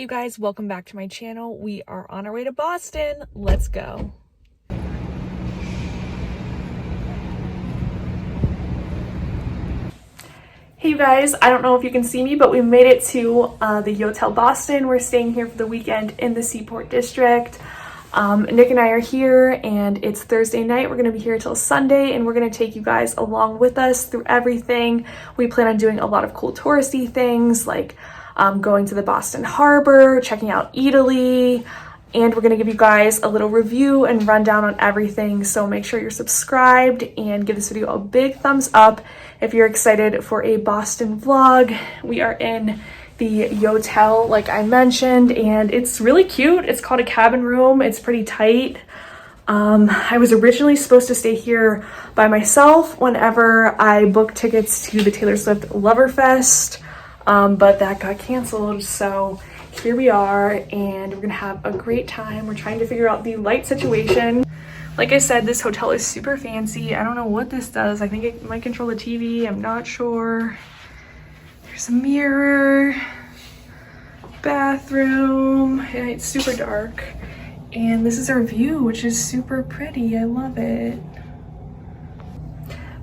Hey you guys, welcome back to my channel. We are on our way to Boston. Let's go. Hey you guys, I don't know if you can see me, but we made it to the Hotel Boston. We're staying here for the weekend in the Seaport District. Nick and I are here and it's Thursday night. We're gonna be here till Sunday and we're gonna take you guys along with us through everything. We plan on doing a lot of cool touristy things like going to the Boston Harbor, checking out Italy, and we're gonna give you guys a little review and rundown on everything. So make sure you're subscribed and give this video a big thumbs up if you're excited for a Boston vlog. We are in the Yotel, like I mentioned, and it's really cute. It's called a cabin room. It's pretty tight. I was originally supposed to stay here by myself whenever I booked tickets to the Taylor Swift Loverfest, but that got canceled. So here we are and we're gonna have a great time. We're trying to figure out the light situation. Like I said, this hotel is super fancy. I don't know what this does. I think it might control the TV. I'm not sure. There's a mirror, bathroom, and it's super dark. And this is our view, which is super pretty. I love it.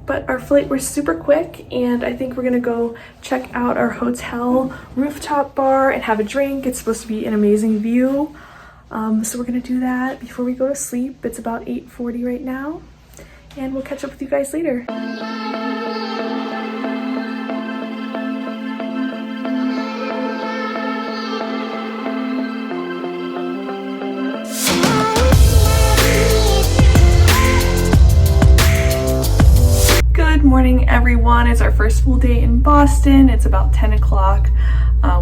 But our flight was super quick, and I think we're gonna go check out our hotel rooftop bar and have a drink. It's supposed to be an amazing view. So we're gonna do that before we go to sleep. It's about 8:40 right now, and we'll catch up with you guys later. Good morning, everyone. It's our first full day in Boston. It's about 10 o'clock.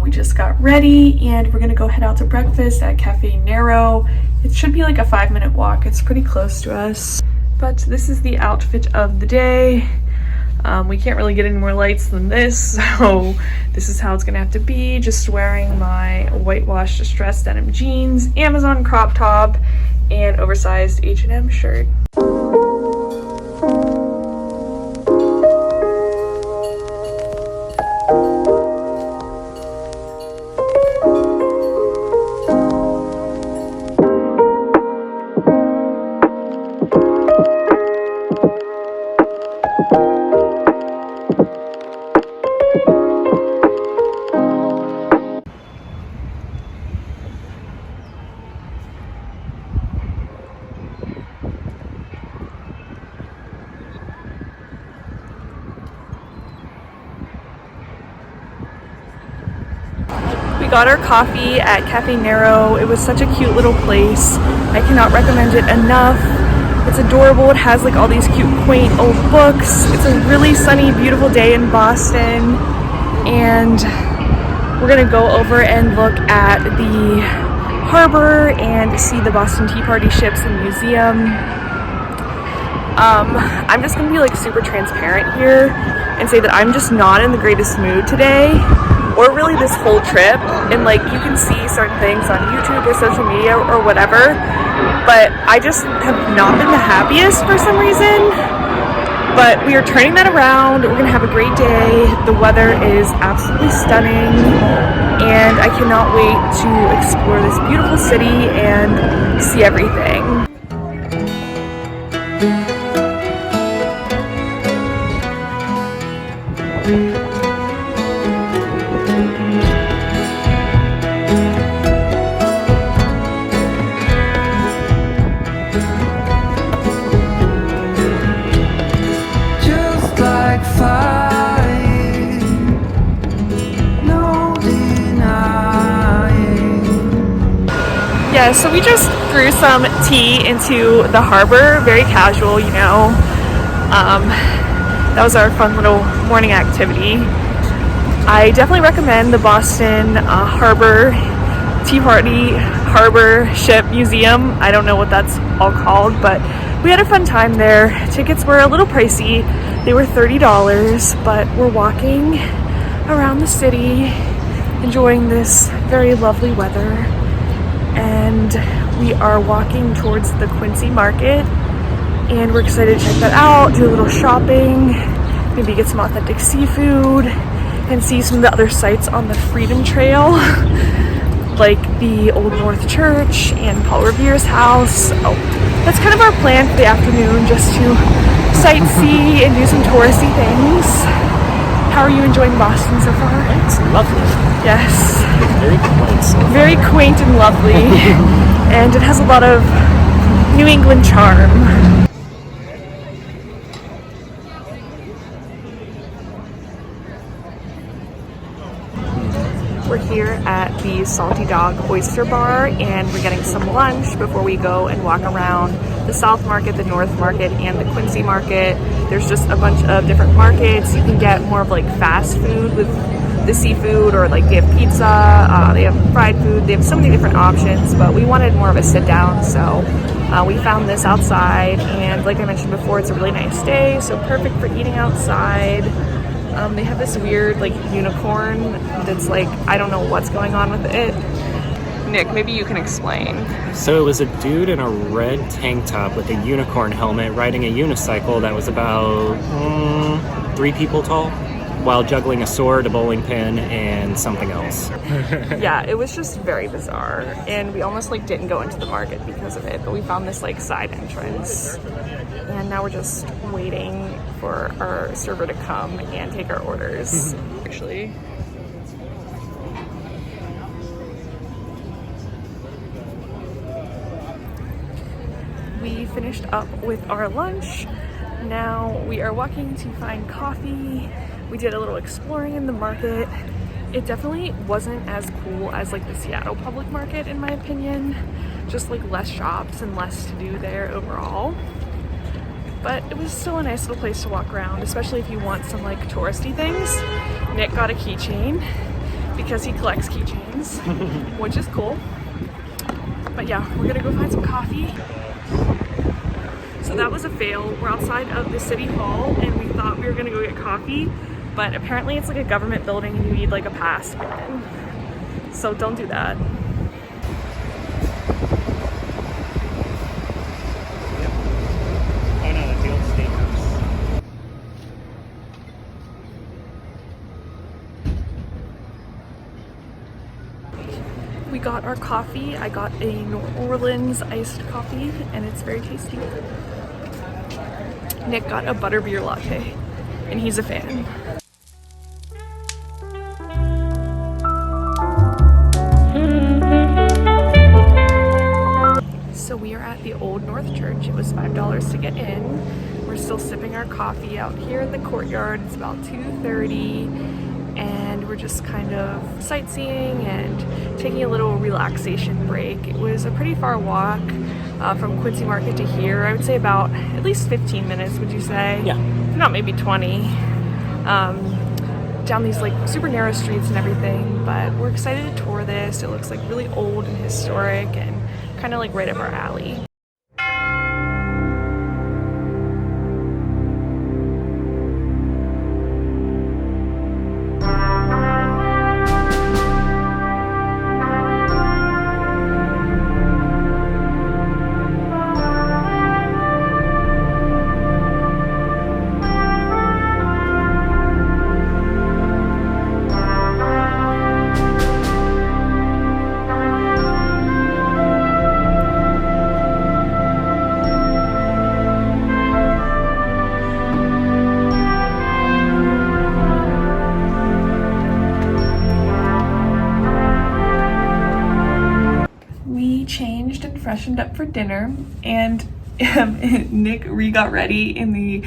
We just got ready and we're gonna go head out to breakfast at Cafe Nero. It should be like a 5-minute walk. It's pretty close to us. But this is the outfit of the day. We can't really get any more lights than this, so this is how it's gonna have to be. Just wearing my whitewashed distressed denim jeans, Amazon crop top, and oversized H&M shirt. We got our coffee at Cafe Nero. It was such a cute little place. I cannot recommend it enough. It's adorable. It has like all these cute, quaint old books. It's a really sunny, beautiful day in Boston. And we're gonna go over and look at the harbor and see the Boston Tea Party ships and museum. I'm just gonna be like super transparent here and say that I'm just not in the greatest mood today, or really this whole trip. And like, you can see certain things on YouTube or social media or whatever, but I just have not been the happiest for some reason. But we are turning that around. We're gonna have a great day. The weather is absolutely stunning and I cannot wait to explore this beautiful city and see everything. Yeah, so we just threw some tea into the harbor, very casual, you know. That was our fun little morning activity. I definitely recommend the Boston Harbor Tea Party Harbor Ship Museum. I don't know what that's all called, but we had a fun time there. Tickets were a little pricey. They were $30, but we're walking around the city, enjoying this very lovely weather. And we are walking towards the Quincy Market and we're excited to check that out, do a little shopping, maybe get some authentic seafood and see some of the other sites on the Freedom Trail. like the Old North Church and Paul Revere's house. So that's kind of our plan for the afternoon, just to sightsee and do some touristy things. How are you enjoying Boston so far? It's lovely. Yes. Very quaint. So very quaint and lovely. And it has a lot of New England charm. We're here at the Salty Dog Oyster Bar, and we're getting some lunch before we go and walk around the South Market, the North Market, and the Quincy Market. There's just a bunch of different markets. You can get more of like fast food with the seafood, or like they have pizza, they have fried food, they have so many different options, but we wanted more of a sit down, so we found this outside, and like I mentioned before, it's a really nice day, so perfect for eating outside. They have this weird like unicorn that's like, I don't know what's going on with it. Nick, maybe you can explain. So it was a dude in a red tank top with a unicorn helmet riding a unicycle that was about 3 people tall, while juggling a sword, a bowling pin, and something else. Yeah, it was just very bizarre, and we almost like didn't go into the market because of it, but we found this like side entrance, and now we're just waiting for our server to come and take our orders. Actually, we finished up with our lunch. Now we are walking to find coffee. We did a little exploring in the market. It definitely wasn't as cool as like the Seattle public market, in my opinion. Just like less shops and less to do there overall. But it was still a nice little place to walk around, especially if you want some like touristy things. Nick got a keychain because he collects keychains, which is cool. But yeah, we're gonna go find some coffee. So that was a fail. We're outside of the city hall, and we thought we were gonna go get coffee, but apparently it's like a government building and you need like a pass to get in. So don't do that. Oh no, that's the old steakhouse. We got our coffee. I got a New Orleans iced coffee, and it's very tasty. Nick got a butterbeer latte, and he's a fan. So we are at the Old North Church. It was $5 to get in. We're still sipping our coffee out here in the courtyard. It's about 2:30, and we're just kind of sightseeing and taking a little relaxation break. It was a pretty far walk from Quincy Market to here. I would say about at least 15 minutes, would you say? Yeah. If not, maybe 20. Down these like super narrow streets and everything, but we're excited to tour this. It looks like really old and historic and kind of like right up our alley. Changed and freshened up for dinner, and Nick got ready in the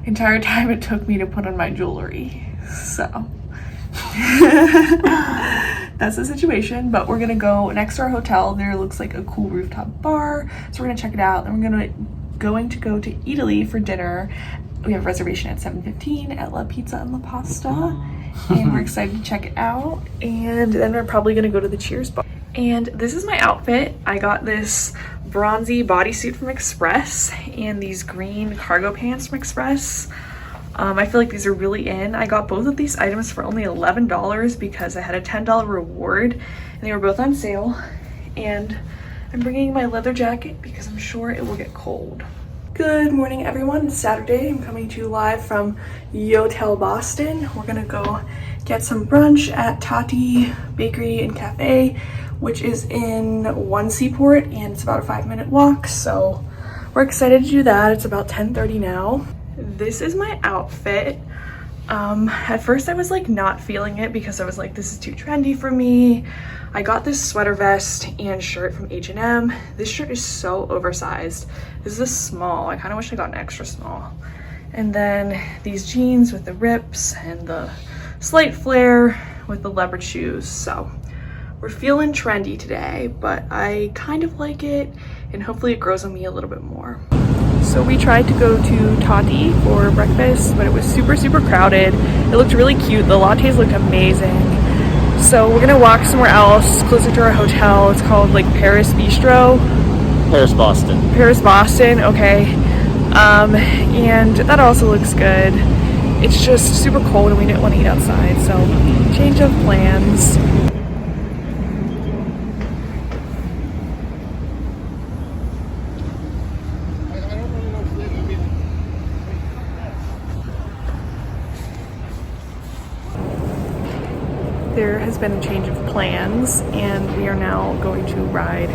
entire time it took me to put on my jewelry. So that's the situation, but we're gonna go next to our hotel. There looks like a cool rooftop bar, so we're gonna check it out. Then we're going to go to Italy for dinner. We have a reservation at 7:15 at La Pizza and La Pasta, and we're excited to check it out. And then we're probably gonna go to the Cheers bar. And this is my outfit. I got this bronzy bodysuit from Express and these green cargo pants from Express. I feel like these are really in. I got both of these items for only $11 because I had a $10 reward, and they were both on sale. And I'm bringing my leather jacket because I'm sure it will get cold. Good morning, everyone. It's Saturday. I'm coming to you live from Yotel Boston. We're gonna go get some brunch at Tati Bakery and Cafe. which is in one seaport, and it's about a 5-minute walk, so we're excited to do that. It's about 10:30 now. This is my outfit. At first I was like not feeling it because I was like, this is too trendy for me. I got this sweater vest and shirt from H&M. This shirt is so oversized. This is a small. I kind of wish I got an extra small. And then these jeans with the rips and the slight flare with the leopard shoes. So we're feeling trendy today, but I kind of like it, and hopefully it grows on me a little bit more. So we tried to go to Tati for breakfast, but it was super crowded. It looked really cute. The lattes looked amazing. So we're gonna walk somewhere else closer to our hotel. It's called like Paris Bistro. Paris, Boston. Paris, Boston, okay. And that also looks good. It's just super cold and we didn't want to eat outside, so change of plans. There has been a change of plans, and we are now going to ride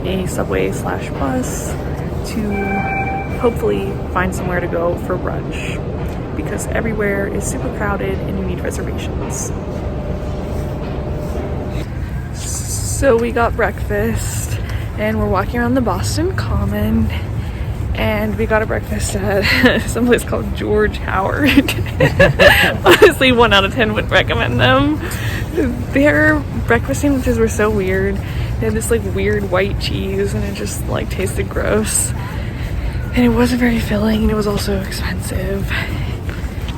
a subway/bus to hopefully find somewhere to go for brunch, because everywhere is super crowded and you need reservations. So we got breakfast and we're walking around the Boston Common, and we got a breakfast at someplace called George Howard. Honestly, 1 out of 10 would recommend them. Their breakfast sandwiches were so weird. They had this like weird white cheese and it just like tasted gross. And it wasn't very filling, and it was also expensive.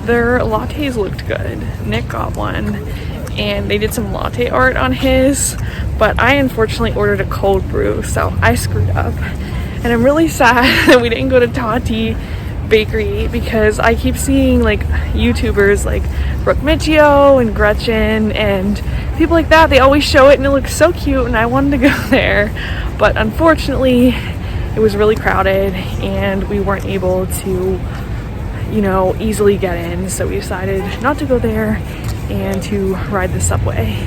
Their lattes looked good. Nick got one and they did some latte art on his, but I unfortunately ordered a cold brew, so I screwed up. And I'm really sad that we didn't go to Tati Bakery, because I keep seeing like YouTubers like Brooke Michio and Gretchen and people like that. They always show it and it looks so cute, and I wanted to go there, but unfortunately it was really crowded and we weren't able to, you know, easily get in, so we decided not to go there and to ride the subway.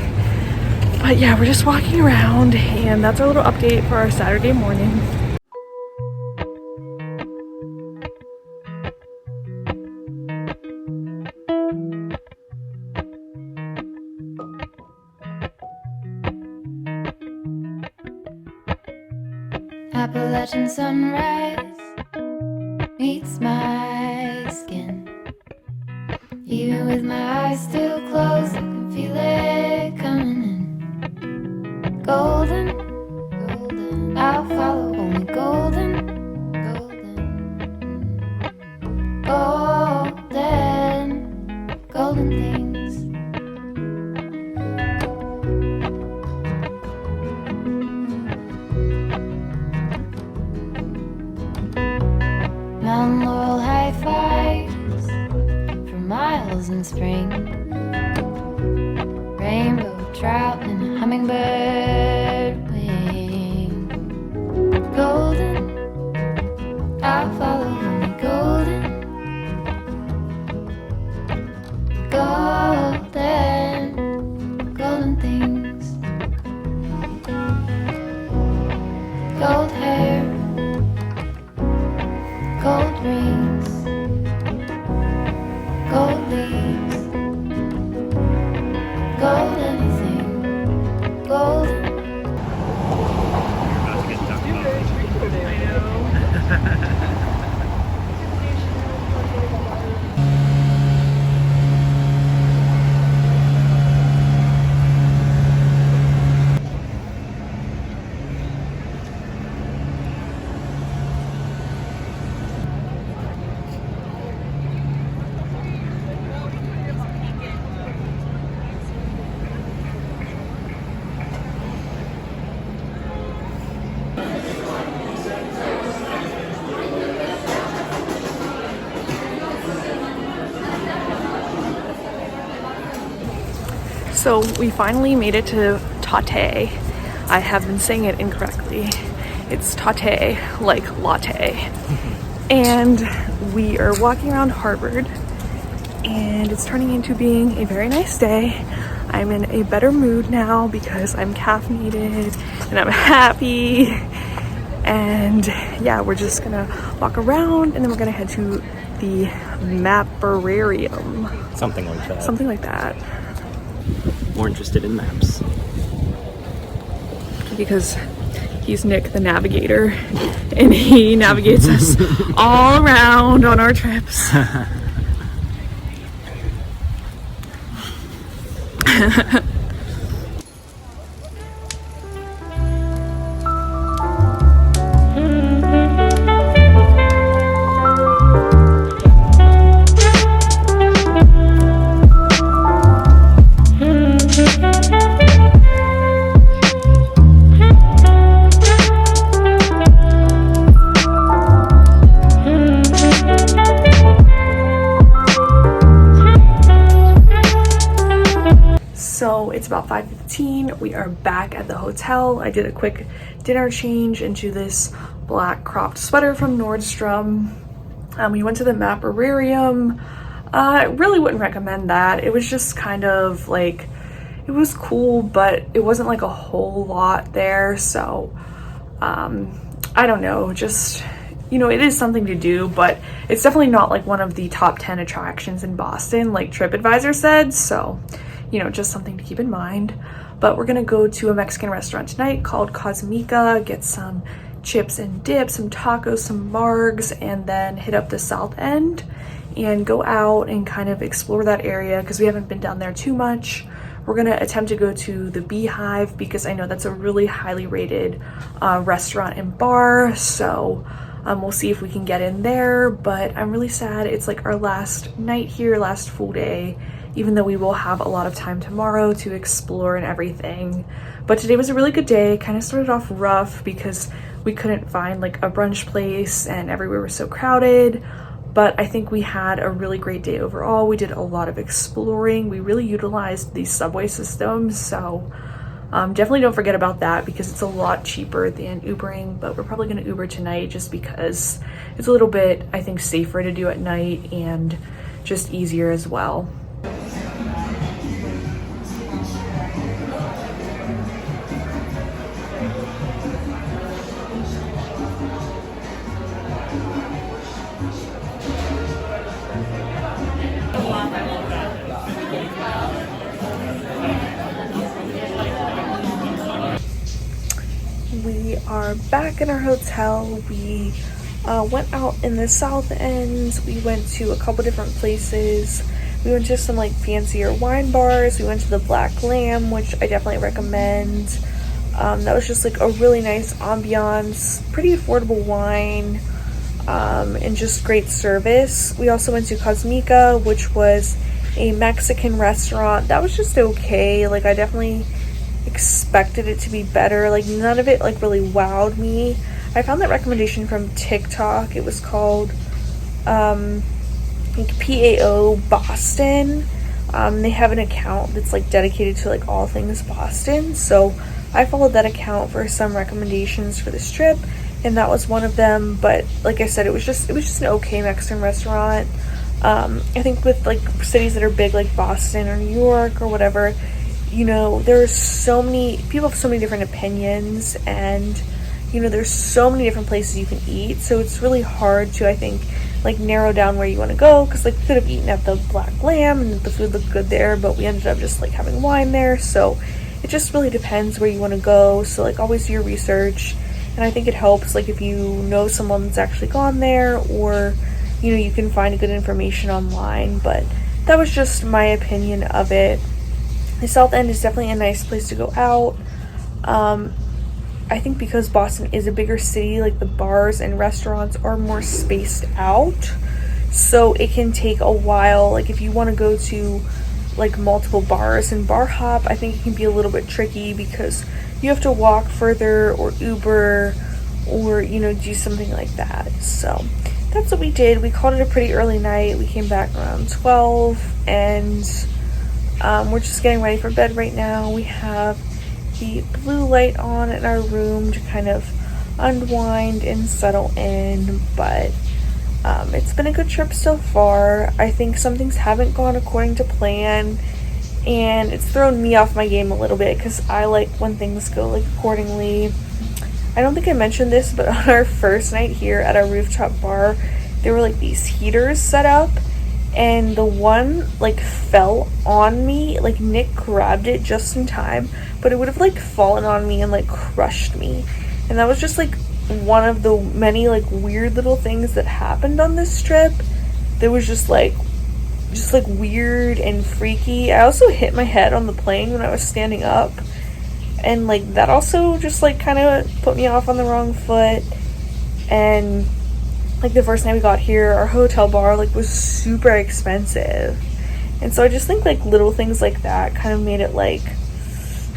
But yeah, we're just walking around, and that's our little update for our Saturday morning. Appalachian sunrise meets my skin. Even with my eyes still closed, I can feel it coming in. Golden, golden, I'll follow only golden, golden, golden, golden things. Mountain laurel high fives for miles in spring. Rainbow trout and a hummingbird wing. Golden, I'll follow only golden, golden, golden things. Gold hair, gold rings, gold leaves, gold anything, golden. So we finally made it to Tate. I have been saying it incorrectly. It's Tate, like latte. And we are walking around Harvard, and it's turning into being a very nice day. I'm in a better mood now because I'm caffeinated and I'm happy. And yeah, we're just gonna walk around and then we're gonna head to the Mapperarium. Something like that. Something like that. More interested in maps. Because he's Nick the navigator and he navigates us all around on our trips. So it's about 5:15. We are back at the hotel. I did a quick dinner change into this black cropped sweater from Nordstrom. We went to the Mapperarium. I really wouldn't recommend that. It was just kind of like, it was cool, but it wasn't like a whole lot there. So I don't know, just, you know, it is something to do, but it's definitely not like one of the top 10 attractions in Boston, like TripAdvisor said. So, you know, just something to keep in mind. But we're gonna go to a Mexican restaurant tonight called Cosmica, get some chips and dip, some tacos, some margs, and then hit up the South End and go out and kind of explore that area because we haven't been down there too much. We're gonna attempt to go to the Beehive because I know that's a really highly rated restaurant and bar. So we'll see if we can get in there, but I'm really sad. It's like our last night here, last full day, even though we will have a lot of time tomorrow to explore and everything. But today was a really good day. Kind of started off rough because we couldn't find like a brunch place and everywhere was so crowded. But I think we had a really great day overall. We did a lot of exploring. We really utilized the subway systems. So definitely don't forget about that because it's a lot cheaper than Ubering, but we're probably gonna Uber tonight just because it's a little bit, I think, safer to do at night and just easier as well. We are back in our hotel. We went out in the South End. We went to a couple different places. We went to some like fancier wine bars. We went to the Black Lamb, which I definitely recommend. That was just like a really nice ambiance, pretty affordable wine, and just great service. We also went to Cosmica, which was a Mexican restaurant. That was just okay. Like, I definitely expected it to be better. Like, none of it like really wowed me. I found that recommendation from TikTok. It was called like PAO Boston. They have an account that's like dedicated to like all things Boston. So I followed that account for some recommendations for this trip, and that was one of them. But like I said, it was just an okay Mexican restaurant. I think with like cities that are big like Boston or New York or whatever, you know, there's so many people have so many different opinions, and you know, there's so many different places you can eat. So it's really hard to, I think, like narrow down where you want to go, because like we could have eaten at the Black Lamb and the food looked good there, but we ended up just like having wine there. So it just really depends where you want to go. So like always do your research, and I think it helps like if you know someone that's actually gone there, or you know, you can find good information online. But that was just my opinion of it. The South End is definitely a nice place to go out. I think because Boston is a bigger city, like the bars and restaurants are more spaced out, so it can take a while. Like if you want to go to like multiple bars and bar hop, I think it can be a little bit tricky because you have to walk further or Uber or, you know, do something like that. So that's what we did. We called it a pretty early night. We came back around 12, and we're just getting ready for bed right now. We have the blue light on in our room to kind of unwind and settle in, but It's been a good trip so far. I think some things haven't gone according to plan, and it's thrown me off my game a little bit because I like when things go like accordingly. I don't think I mentioned this, but on our first night here at our rooftop bar, there were like these heaters set up, and the one like fell on me. Like Nick grabbed it just in time, but it would have like fallen on me and like crushed me. And that was just like one of the many like weird little things that happened on this trip that was just like weird and freaky. I also hit my head on the plane when I was standing up, and like that also just like kind of put me off on the wrong foot. And like the first night we got here, our hotel bar like was super expensive, and so I just think like little things like that kind of made it like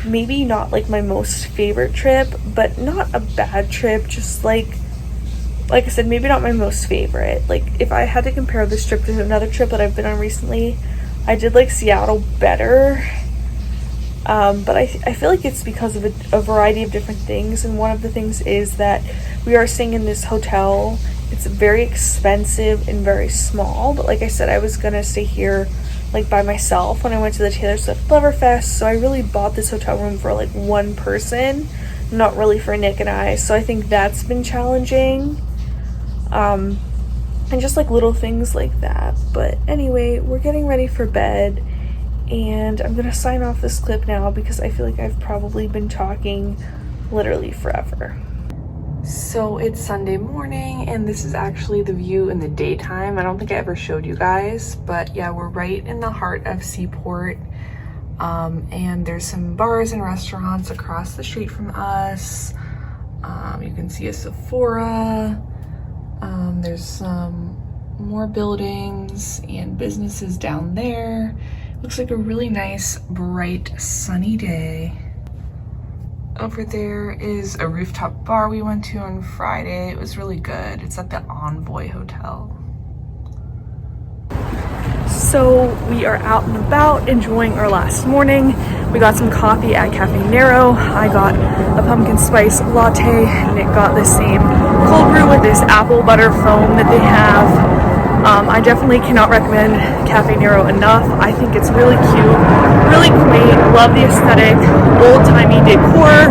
maybe not like my most favorite trip, but not a bad trip, just like I said, maybe not my most favorite. Like if I had to compare this trip to another trip that I've been on recently, I did like Seattle better, but I feel like it's because of a variety of different things. And one of the things is that we are staying in this hotel. It's very expensive and very small, but like I said, I was gonna stay here like by myself when I went to the Taylor Swift Loverfest, so I really bought this hotel room for like one person, not really for Nick and I. So I think that's been challenging, and just like little things like that. But anyway, we're getting ready for bed, and I'm gonna sign off this clip now because I feel like I've probably been talking literally forever. So it's Sunday morning, and this is actually the view in the daytime. I don't think I ever showed you guys, but yeah, we're right in the heart of Seaport, and there's some bars and restaurants across the street from us. You can see a Sephora. There's some more buildings and businesses down there. Looks like a really nice, bright, sunny day. Over there is a rooftop bar we went to on Friday. It was really good. It's at the Envoy Hotel. So we are out and about enjoying our last morning. We got some coffee at Cafe Nero. I got a pumpkin spice latte. Nick got the same cold brew with this apple butter foam that they have. I definitely cannot recommend Cafe Nero enough. I think it's really cute, really quaint. Love the aesthetic, old-timey decor.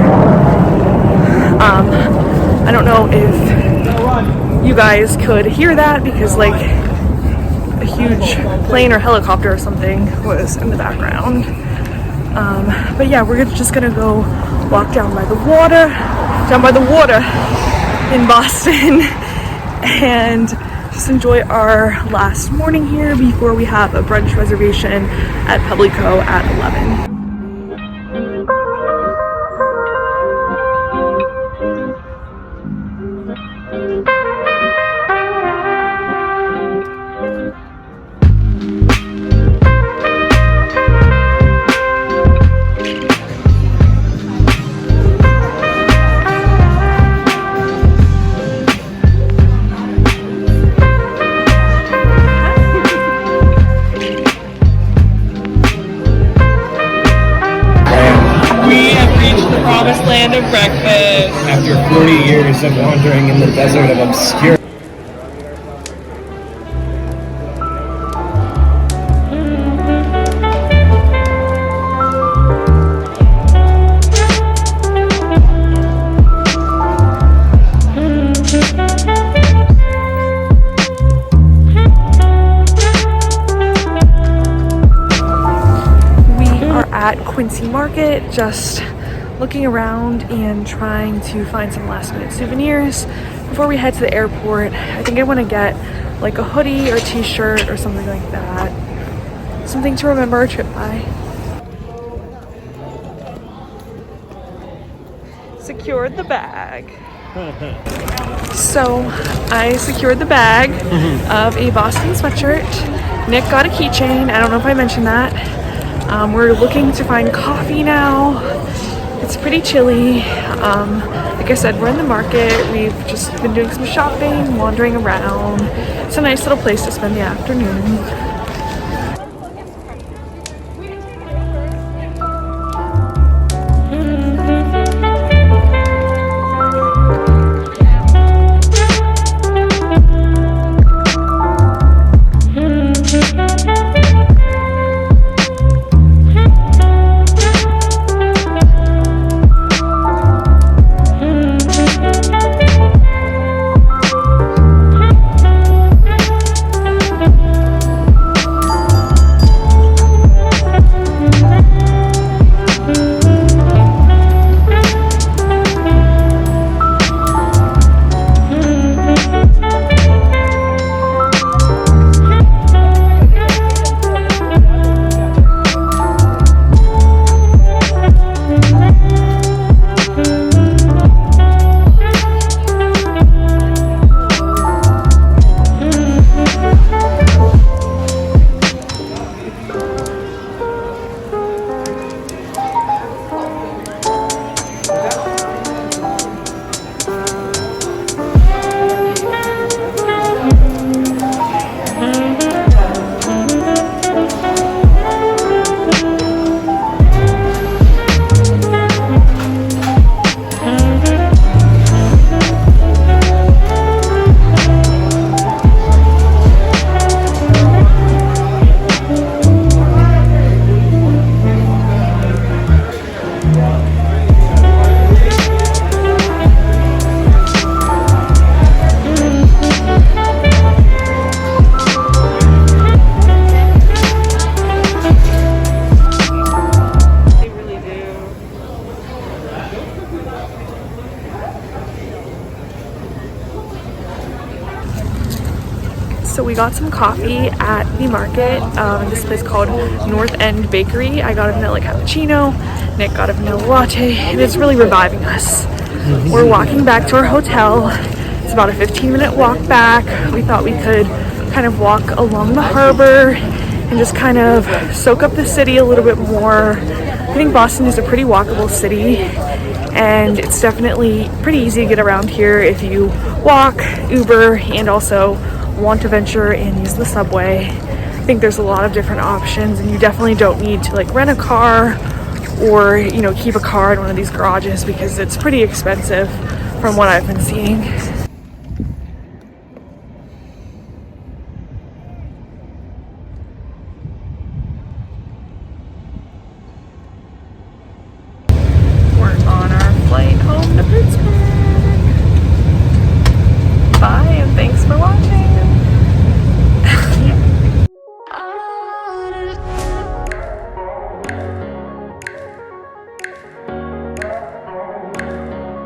I don't know if you guys could hear that because like a huge plane or helicopter or something was in the background. But yeah, we're just gonna go walk down by the water in Boston and just enjoy our last morning here before we have a brunch reservation at Publico at 11. Land of breakfast. After 40 years of wandering in the desert of obscure. We are at Quincy Market, just looking around and trying to find some last minute souvenirs before we head to the airport. I think I want to get like a hoodie or a t-shirt or something like that. Something to remember our trip by. Secured the bag. So I secured the bag of a Boston sweatshirt. Nick got a keychain. I don't know if I mentioned that. We're looking to find coffee now. It's pretty chilly. Like I said, we're in the market. We've just been doing some shopping, wandering around. It's a nice little place to spend the afternoon. got some coffee at the market. This place called North End Bakery. I got a vanilla cappuccino. Nick got a vanilla latte, and it's really reviving us. We're walking back to our hotel. It's about a 15-minute walk back. We thought we could kind of walk along the harbor and just kind of soak up the city a little bit more. I think Boston is a pretty walkable city, and it's definitely pretty easy to get around here if you walk, Uber, and also want to venture and use the subway. I think there's a lot of different options, and you definitely don't need to like rent a car or, you know, keep a car in one of these garages because it's pretty expensive from what I've been seeing.